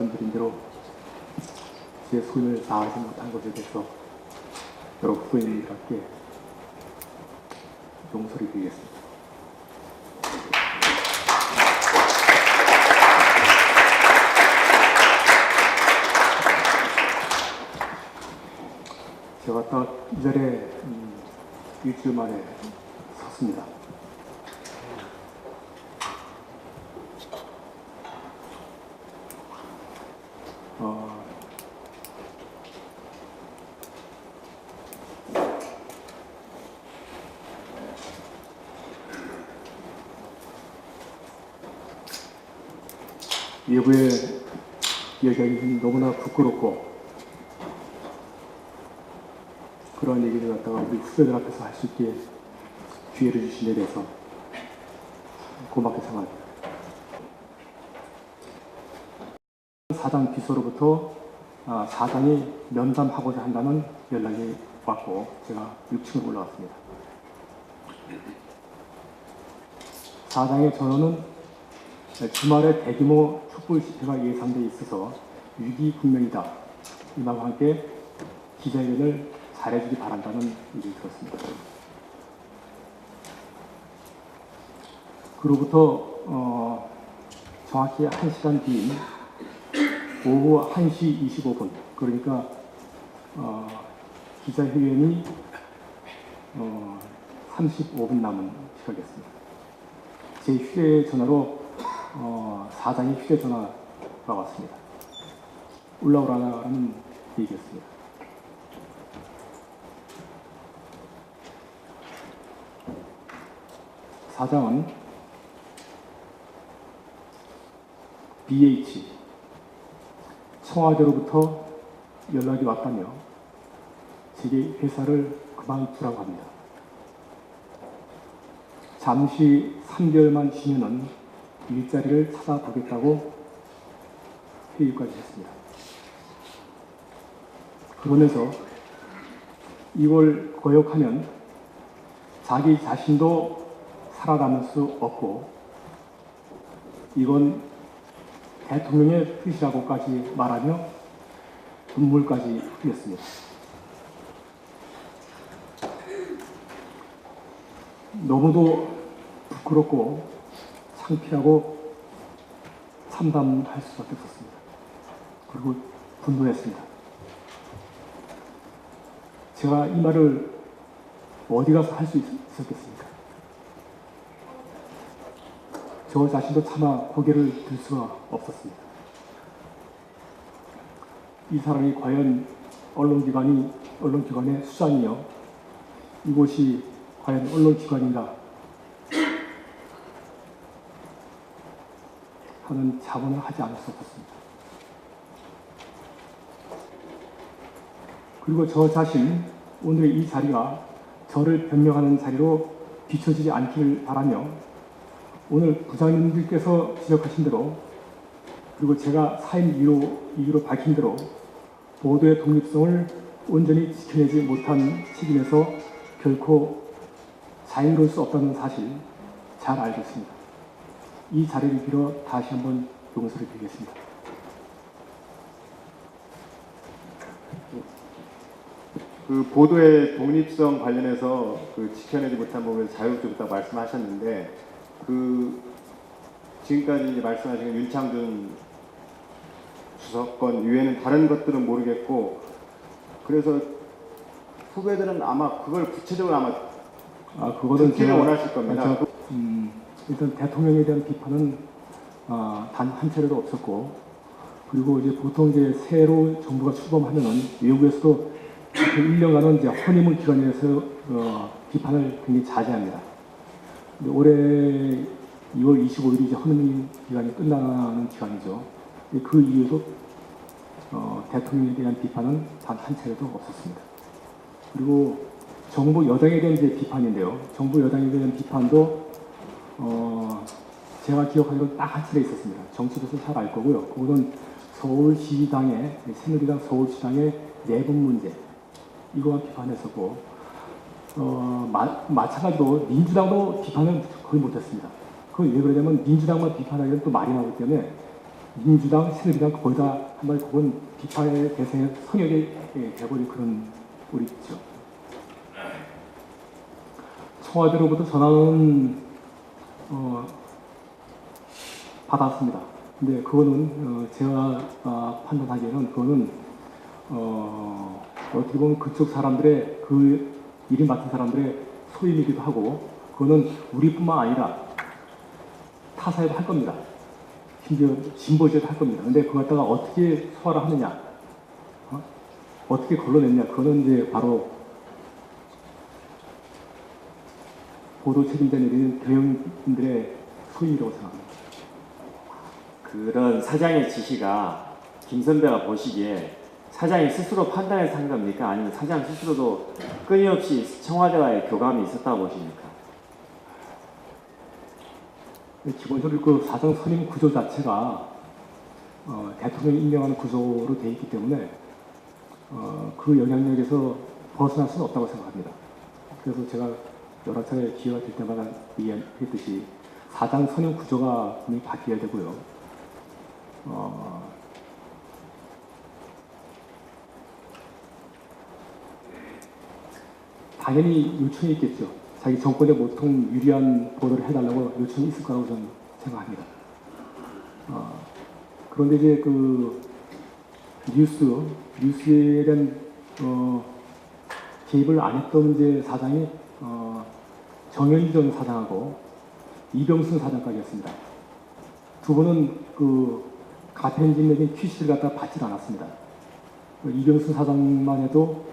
말씀드린 대로 제 소임을 다하지 못한 것에 대해서 여러 후보인들께 용서를 드리겠습니다. 제가 딱 이 자리에 일주일 만에 섰습니다. 예부에 얘기하기 너무나 부끄럽고 그러한 얘기를 갖다가 우리 후배들 앞에서 할 수 있게 기회를 주신 데 대해서 고맙게 생각합니다. 사당 비서로부터 사당이 면담하고자 한다는 연락이 왔고 제가 6층으로 올라갔습니다. 사당의 전원은 주말에 대규모 촛불 집회가 예상돼 있어서 위기 국면이다. 이 말과 함께 기자회견을 잘해주기 바란다는 얘기를 들었습니다. 그로부터 정확히 1시간 뒤인 오후 1시 25분 그러니까 기자회견이 35분 남은 시각이었습니다. 제 휴대전화로 사장의 휴대전화가 왔습니다. 올라오라는 얘기였습니다. 사장은 BH 청와대로부터 연락이 왔다며 제게 회사를 그만두라고 합니다. 잠시 3개월만 쉬면은 일자리를 찾아보겠다고 회유까지 했습니다. 그러면서 이걸 거역하면 자기 자신도 살아남을 수 없고 이건 대통령의 뜻이라고까지 말하며 눈물까지 흘렸습니다. 너무도 부끄럽고 창피하고 참담할 수밖에 없었습니다. 그리고 분노했습니다. 제가 이 말을 어디 가서 할 수 있었겠습니까? 저 자신도 차마 고개를 들 수가 없었습니다. 이 사람이 과연 언론기관의 수장이며 이곳이 과연 언론기관인가 하는 자문을 하지 않을 수 없었습니다. 그리고 저 자신 오늘의 이 자리가 저를 변명하는 자리로 비춰지지 않기를 바라며 오늘 부장님들께서 지적하신 대로 그리고 제가 사임 이유로 밝힌 대로 보도의 독립성을 온전히 지켜내지 못한 책임에서 결코 자유로울 수 없다는 사실 잘 알고 있습니다. 이 자리를 빌어 다시 한번 용서를 드리겠습니다. 그 보도의 독립성 관련해서 지켜내지 못한 부분에 자유롭다고 말씀하셨는데 지금까지 말씀하신 윤창준 수석권 이외에는 다른 것들은 모르겠고 그래서 후배들은 아마 그걸 구체적으로 그거는 듣기를 원하실 겁니다. 일단 대통령에 대한 비판은 단 한 차례도 없었고 그리고 이제 보통 이제 새로 정부가 출범하면은 외국에서도 1년간은 이제 허니문 기간에서 비판을 굉장히 자제합니다. 올해 2월 25일이 이제 허니문 기간이 끝나는 기간이죠. 그 이후에도 대통령에 대한 비판은 단 한 차례도 없었습니다. 그리고 정부 여당에 대한 이제 비판인데요. 정부 여당에 대한 비판도 제가 기억하기로 딱 한 차례 있었습니다. 정치로서 잘 알 거고요. 그거는 서울시당의 새누리당 서울시당의 내분 문제 이거만 비판했었고 마찬가지로 민주당도 비판을 거의 못했습니다. 그건 왜 그러냐면 민주당만 비판하기는 또 말이 나오기 때문에 민주당, 새누리당 거의 다 한마디 그건 비판의 대상의 선역이 돼버린 그런 꼴이 있죠. 청와대로부터 전화는 받았습니다. 근데 그거는 제가 판단하기에는 그거는 어떻게 보면 그쪽 사람들의 그 일을 맡은 사람들의 소임이기도 하고 그거는 우리뿐만 아니라 타사에도 할 겁니다. 심지어 진보지에도 할 겁니다. 근데 그거 갖다가 어떻게 소화를 하느냐, 어떻게 걸러냈냐, 그거는 이제 바로 보도 책임자 내리는 경영인들의 소임이라고 생각합니다. 그런 사장의 지시가 김 선배가 보시기에 사장이 스스로 판단해서 한 겁니까? 아니면 사장 스스로도 끊임없이 청와대와의 교감이 있었다고 보십니까? 기본적으로 그 사장 선임 구조 자체가 대통령이 임명하는 구조로 되어 있기 때문에 그 영향력에서 벗어날 수는 없다고 생각합니다. 그래서 제가 여러 차례 기회가 될 때마다 얘기했듯이 사장 선임 구조가 분명히 바뀌어야 되고요. 당연히 요청이 있겠죠. 자기 정권에 보통 유리한 보도를 해달라고 요청이 있을 거라고 저는 생각합니다. 그런데 이제 그 뉴스에 대한 개입을 안 했던 이제 사장이 정현주 전 사장하고 이병순 사장까지였습니다. 두 분은 그 가편집 내린 퀴즈를 갖다 받질 않았습니다. 이병순 사장만 해도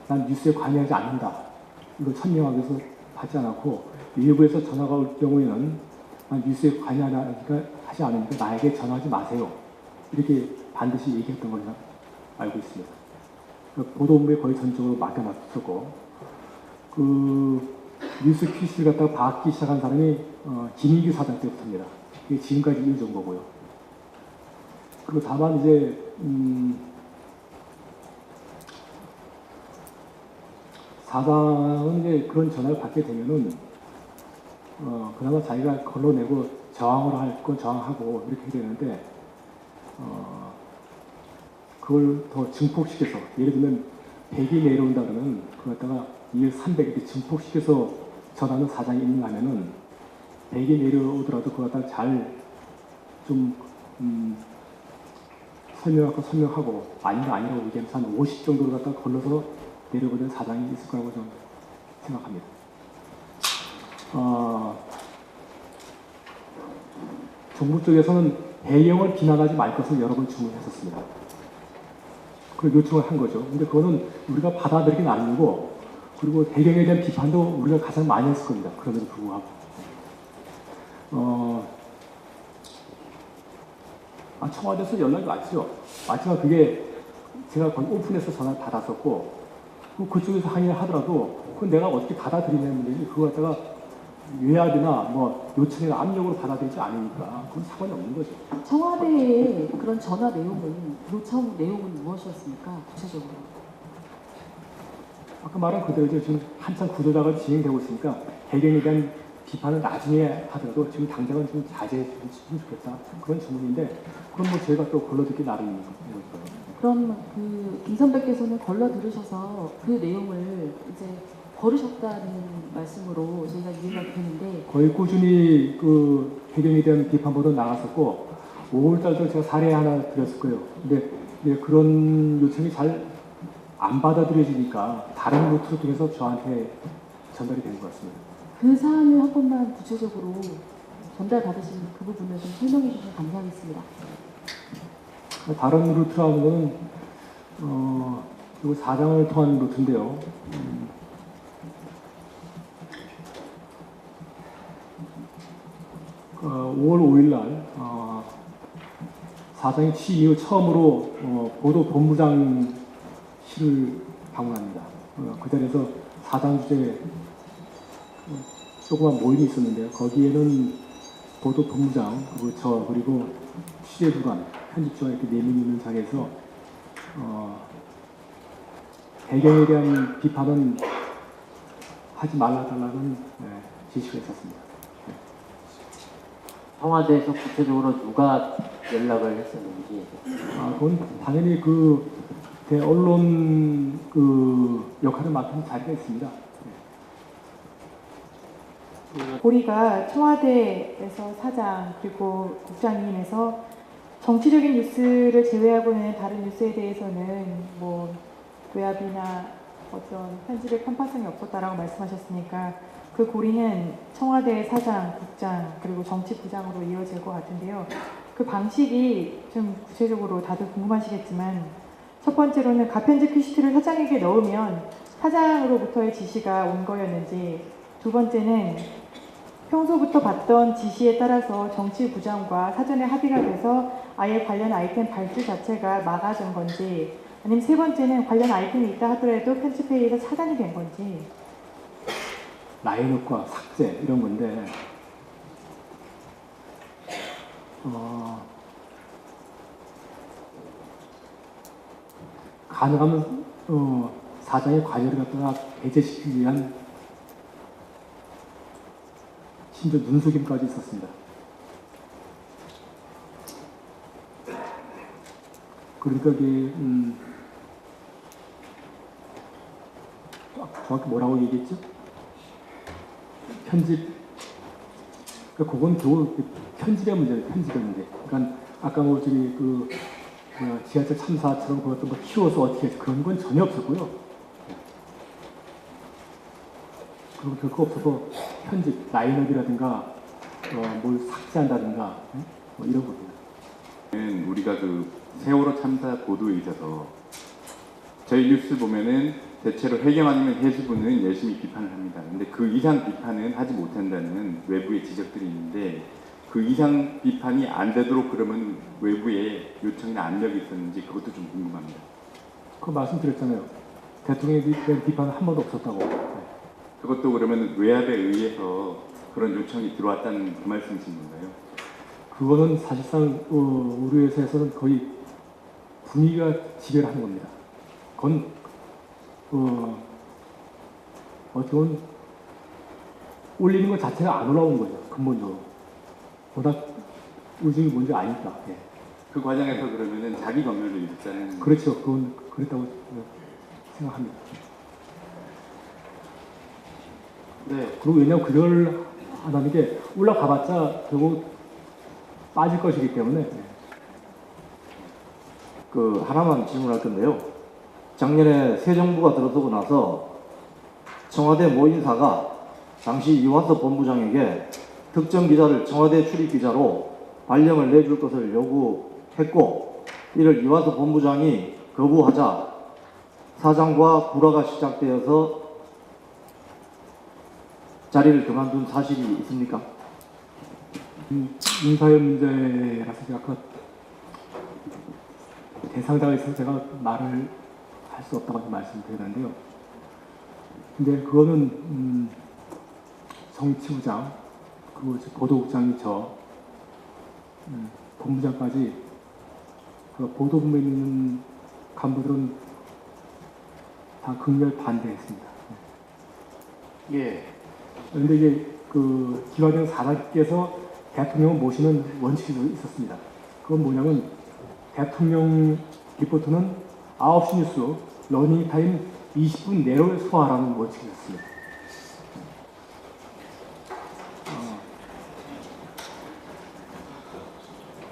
난 뉴스에 관여하지 않는다. 이걸 천명하기 위해서 받지 않았고 외부에서 전화가 올 경우에는 난 뉴스에 관여하지 않으니까 나에게 전화하지 마세요. 이렇게 반드시 얘기했던 걸로 알고 있습니다. 보도본부에 거의 전적으로 맡겨놨었고 그 뉴스 퀴즈를 갖다가 받기 시작한 사람이 김인규 사장 때부터입니다. 이게 지금까지 이어진 거고요. 그리고 다만 이제 사장은 이제 그런 전화를 받게 되면은 그나마 자기가 걸러내고 저항을 할 건 저항하고 이렇게 되는데 그걸 더 증폭시켜서 예를 들면 100이 내려온다 그러면 그걸 갖다가 2일 300 이렇게 증폭시켜서 전하는 사장이 있는가면은 100이 내려오더라도 그걸 갖다가 잘 좀 설명하고 아닌가 아니라고 얘기하면서 한 50 정도를 갖다가 걸러서 내려보는 사장이 있을 거라고 저는 생각합니다. 정부 쪽에서는 배경을 비난하지 말 것을 여러 번 주문했었습니다. 그 요청을 한 거죠. 근데 그거는 우리가 받아들이기 나름이고, 그리고 배경에 대한 비판도 우리가 가장 많이 했을 겁니다. 그럼에도 불구하고. 청와대에서 연락이 왔죠. 왔지만 그게 제가 거의 오픈해서 전화를 받았었고, 그쪽에서 항의를 하더라도 그건 내가 어떻게 받아들이냐는 문제지, 그거 갖다가 외압이나 뭐 요청이나 압력으로 받아들이지 않으니까 그건 상관이 없는 거죠. 청와대의 그런 전화 내용은, 요청 내용은 무엇이었습니까? 구체적으로. 아까 말한 그대로죠. 지금 한참 구조자가 진행되고 있으니까 배경에 대한 비판을 나중에 하더라도 지금 당장은 좀 자제해 주면 좋겠다. 그런 주문인데 그건 뭐 저희가 또 걸러듣기 나름인 거죠. 그럼 그 김 선배께서는 걸러 들으셔서 그 내용을 이제 버리셨다는 말씀으로 저희가 이해가 되는데, 거의 꾸준히 그 배경에 대한 비판 보도 나갔었고 5월달도 제가 사례 하나 드렸을 거예요. 근데 이제 그런 요청이 잘 안 받아들여지니까 다른 루트로 통해서 저한테 전달이 된 것 같습니다. 그 사안을 한 번만 구체적으로 전달 받으신 그 부분을 좀 설명해 주시면 감사하겠습니다. 다른 루트라는 거는 요 사장을 통한 루트인데요. 5월 5일 날 사장이 취임 이후 처음으로 보도 본부장실을 방문합니다. 그 자리에서 사장 주재 조그만 모임이 있었는데요. 거기에는 보도 본부장, 그리고 저, 그리고 취재주간, 편집주간 이렇게 4명이 있는 자리에서 배경에 대한 비판은 하지 말아달라는 지시가 있었습니다. 청와대에서 구체적으로 누가 연락을 했었는지. 그건 당연히 그 대언론 그 역할을 맡은 자리가 있습니다. 고리가 청와대에서 사장 그리고 국장님에서 정치적인 뉴스를 제외하고는 다른 뉴스에 대해서는 뭐 외압이나 어떤 편집의 편파성이 없었다라고 말씀하셨으니까 그 고리는 청와대 사장, 국장 그리고 정치부장으로 이어질 것 같은데요. 그 방식이 좀 구체적으로 다들 궁금하시겠지만 첫 번째로는 가편집 큐시트를 사장에게 넣으면 사장으로부터의 지시가 온 거였는지, 두 번째는 평소부터 받던 지시에 따라서 정치부장과 사전에 합의가 돼서 아예 관련 아이템 발주 자체가 막아진 건지, 아니면 세 번째는 관련 아이템이 있다 하더라도 편집회의에서 차단이 된 건지. 라인업과 삭제 이런 건데 가능하면 사장의 관여를 갖다가 배제시키기 위한 심지어 눈속임까지 있었습니다. 그러니까 이게 정확히 뭐라고 얘기했죠? 편집, 그러니까 그건 겨우 편집의 문제예요. 편집의 문제. 그러니까 아까 뭐 저기 지하철 참사처럼 그것도 뭐 키워서 어떻게 해서 그런 건 전혀 없었고요. 그리고 결코 없어서 편집, 라인업이라든가 뭘 삭제한다든가 뭐 이런 겁니다. 우리가 그 세월호 참사 보도에 있어서 저희 뉴스 보면은 대체로 해경 아니면 해수부는 열심히 비판을 합니다. 근데 그 이상 비판은 하지 못한다는 외부의 지적들이 있는데 그 이상 비판이 안 되도록 그러면 외부에 요청이나 압력이 있었는지 그것도 좀 궁금합니다. 그 말씀드렸잖아요. 대통령에 대한 비판은 한 번도 없었다고. 그것도 그러면 외압에 의해서 그런 요청이 들어왔다는 그 말씀이신 건가요? 그거는 사실상 우리 회사에서는 거의 분위기가 지배를 하는 겁니다. 그건 어떻게 보면 올리는 것 자체가 안 올라오는 거죠. 근본적으로. 워낙 의중이 뭔지 아니까. 예. 그 과정에서 그러면은 자기 검열도 있었다는. 그렇죠. 그건 그랬다고 생각합니다. 네. 그리고 왜냐하면 그걸 하다는 게 올라가봤자 결국 빠질 것이기 때문에. 그 하나만 질문할 건데요. 작년에 새 정부가 들어서고 나서 청와대 모 인사가 당시 이완섭 본부장에게 특정 기자를 청와대 출입 기자로 발령을 내줄 것을 요구했고, 이를 이완섭 본부장이 거부하자 사장과 불화가 시작되어서 자리를 그만둔 사실이 있습니까? 인사의 문제라서 제가 아까 대상자가 있어서 제가 말을 할 수 없다고 말씀드렸는데요. 근데 그거는 정치부장 그리고 보도국장이 본부장까지 그 보도부문에 있는 간부들은 다 극렬 반대했습니다. 예. 그런데 이게 그 기화정 사장께서 대통령을 모시는 원칙이 있었습니다. 그건 뭐냐면 대통령 리포트는 9시 뉴스 러닝타임 20분 내로 소화하라는 원칙이 있었습니다.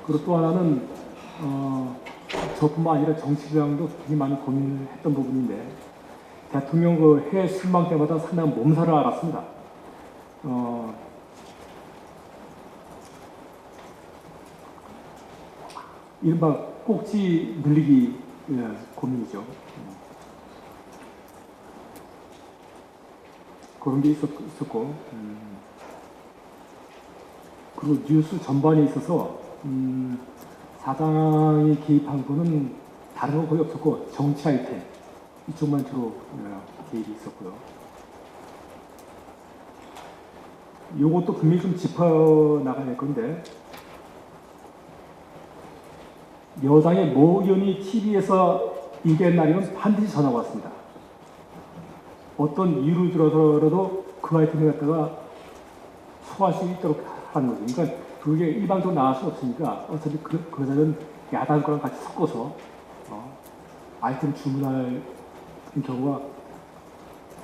그리고 또 하나는 저뿐만 아니라 정치부장도 굉장히 많이 고민을 했던 부분인데, 대통령 그 해외 순방 때마다 상당한 몸살을 앓았습니다. 이른바 꼭지 늘리기 고민이죠. 그런 게 있었고, 그리고 뉴스 전반에 있어서 사장이 개입한 거는 다른 건 거의 없었고, 정치 아이템 이쪽만 주로 개입이 있었고요. 요것도 분명히 좀 짚어나가야 될 건데, 여당의 모 의원이 TV에서 얘기한 날이면 반드시 전화가 왔습니다. 어떤 이유를 들어서라도 그 아이템을 갖다가 소화할 수 있도록 하는 거죠. 그러니까 그게 일방적으로 나갈 수 없으니까 어차피 그자는 야당 거랑 같이 섞어서 아이템 주문할 경우가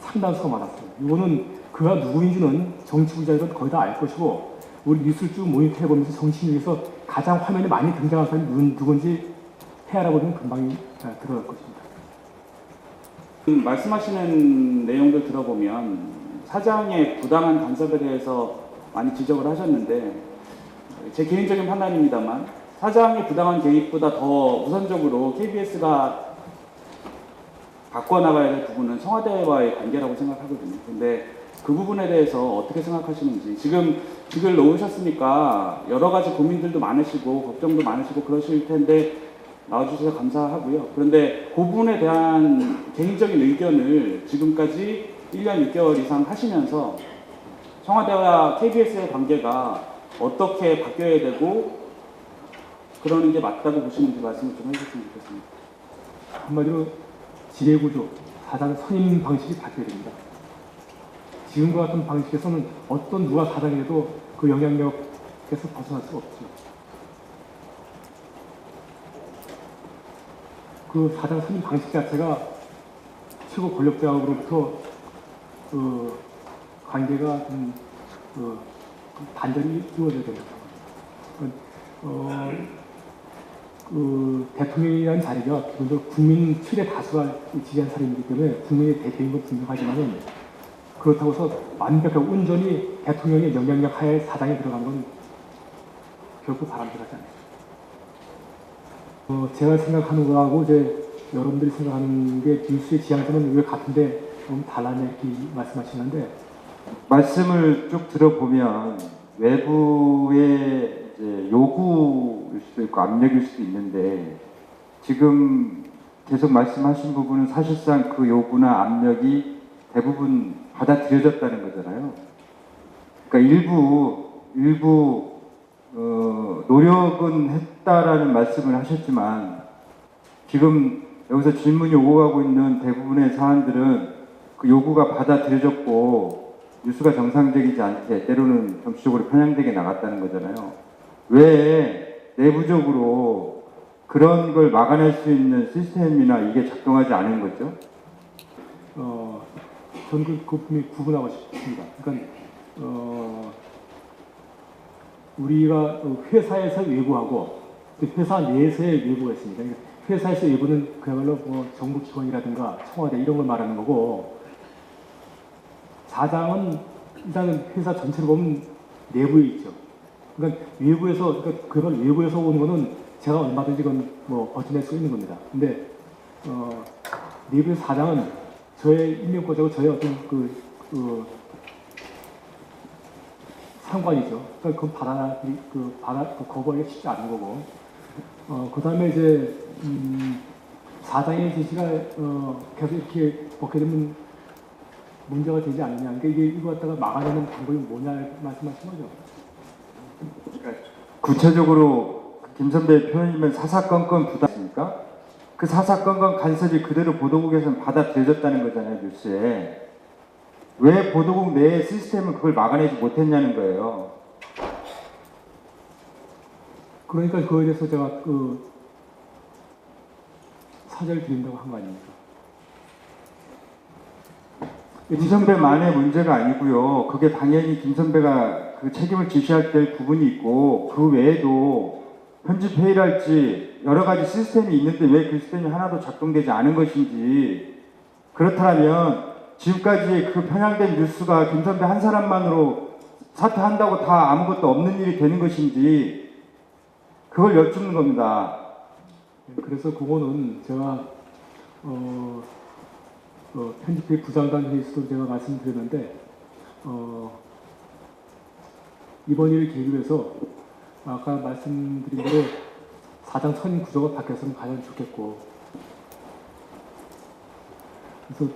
상당수가 많았어요. 이거는 그가 누구인지는 정치 부자들은 거의 다 알 것이고 우리 뉴스를 쭉 모니터해보면서 정치 중에서 가장 화면에 많이 등장한 사람이 누군지 헤아려보면 금방 들어갈 것입니다. 말씀하시는 내용들 들어보면 사장의 부당한 간섭에 대해서 많이 지적을 하셨는데 제 개인적인 판단입니다만 사장의 부당한 개입보다 더 우선적으로 KBS가 바꿔나가야 될 부분은 청와대와의 관계라고 생각하거든요. 근데 그 부분에 대해서 어떻게 생각하시는지 지금 글을 놓으셨으니까 여러 가지 고민들도 많으시고 걱정도 많으시고 그러실 텐데 나와주셔서 감사하고요. 그런데 그 부분에 대한 개인적인 의견을 지금까지 1년 6개월 이상 하시면서 청와대와 KBS의 관계가 어떻게 바뀌어야 되고 그러는 게 맞다고 보시는지 말씀을 좀 해주셨으면 좋겠습니다. 한마디로 지뢰구조, 사장 선임 방식이 바뀌어야 됩니다. 지금과 같은 방식에서는 어떤 누가 사장이 돼도 그 영향력에서 벗어날 수 없죠. 그 사장 선임 방식 자체가 최고 권력자로부터 그 관계가 좀 단절이 이루어져야 됩니다. 그 대통령이라는 자리가 기본적으로 국민 최대 다수가 지지한 사람이기 때문에 국민의 대표인 건 분명하지만은 그렇다고 해서 완벽하게 온전히 대통령의 영향력 하에 사장이 들어간 건 결코 바람직하지 않습니다. 제가 생각하는 거하고 이제 여러분들이 생각하는 게 뉴스의 지향점은 왜 같은데 좀 달라내기 말씀하시는데 말씀을 쭉 들어보면 외부의 이제 요구일 수도 있고 압력일 수도 있는데 지금 계속 말씀하신 부분은 사실상 그 요구나 압력이 대부분 받아들여졌다는 거잖아요. 그러니까 일부 노력은 했다라는 말씀을 하셨지만 지금 여기서 질문이 오고 가고 있는 대부분의 사안들은 그 요구가 받아들여졌고 뉴스가 정상적이지 않게 때로는 정치적으로 편향되게 나갔다는 거잖아요. 왜 내부적으로 그런 걸 막아낼 수 있는 시스템이나 이게 작동하지 않은 거죠? 저는 그 부분이 구분하고 싶습니다. 그러니까 우리가 회사에서 외부하고 회사 내에서의 외부가 있습니다. 그러니까 회사에서 외부는 그야말로 뭐 정부 기관이라든가 청와대 이런 걸 말하는 거고 사장은 일단은 회사 전체를 보면 내부에 있죠. 그러니까 외부에서 그걸 외부에서 오는 거는 제가 얼마든지 그건 뭐 버텨낼 수 있는 겁니다. 근데 내부의 사장은 저의 임명권자고 저의 어떤 상관이죠. 그러니까 그건 거부하기가 쉽지 않은 거고. 그 다음에 이제 사장의 지시가 계속 이렇게 먹게 되면 문제가 되지 않느냐. 그러니까 이거 갖다가 막아내는 방법이 뭐냐 말씀하신 거죠. 구체적으로 김 선배의 표현이면 사사건건 부담입니까? 그 사사건건 간섭이 그대로 보도국에서는 받아들여졌다는 거잖아요, 뉴스에. 왜 보도국 내의 시스템은 그걸 막아내지 못했냐는 거예요. 그러니까 그거에 대해서 제가 사죄를 드린다고 한 거 아닙니까? 김 선배만의 문제가 아니고요. 그게 당연히 김 선배가 그 책임을 지시할 때 부분이 있고 그 외에도 편집 회의랄지 여러 가지 시스템이 있는데 왜 그 시스템이 하나도 작동되지 않은 것인지 그렇다면 지금까지 그 편향된 뉴스가 김 선배 한 사람만으로 사퇴한다고 다 아무것도 없는 일이 되는 것인지 그걸 여쭙는 겁니다. 그래서 그거는 제가 편집회 부장단 회의에서도 제가 말씀드렸는데 이번 일을 계기로 해서 아까 말씀드린 대로 사장 선임 구조가 바뀌었으면 가장 좋겠고 그래서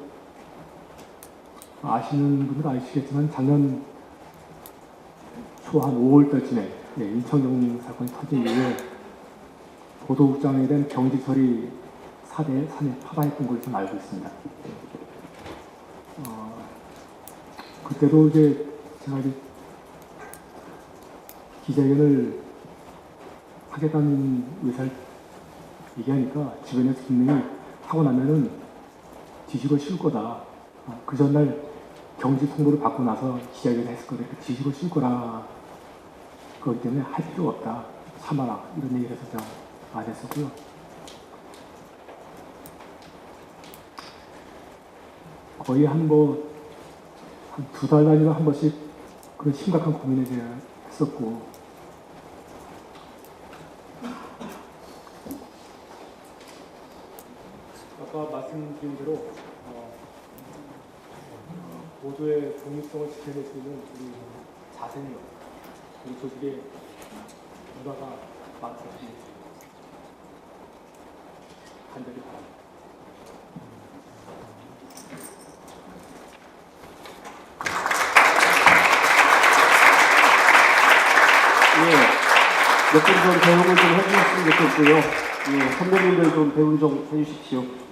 아시는 분들 아시겠지만 작년 초 한 5월달쯤에 인천경 사건이 터진 이후에 보도국장에 대한 경직 처리 사내 파반했던 걸로 좀 알고 있습니다. 그때도 이제 제가 이제 기자회견을 하겠다는 의사를 얘기하니까 주변에서 분명히 하고 나면은 뒤지고 쉴 거다. 그 전날 경직 통보를 받고 나서 기자회견을 했을 거다. 뒤지고 쉴 거라. 그렇기 때문에 할 필요 없다. 참아라. 이런 얘기를 해서 제가 안 했었고요. 거의 한 두 달 단위로 한 번씩 그런 심각한 고민을 제가 했었고, 아까 말씀드린 대로 모두의 독립성을 지켜낼 수 있는 우리 자세는 우리 조직의 문화가 많다는 간절히 바랍니다. 몇 분 좀 배웅을 좀 해주셨으면 좋겠고요. 선배님들 좀 배웅 좀 해주십시오.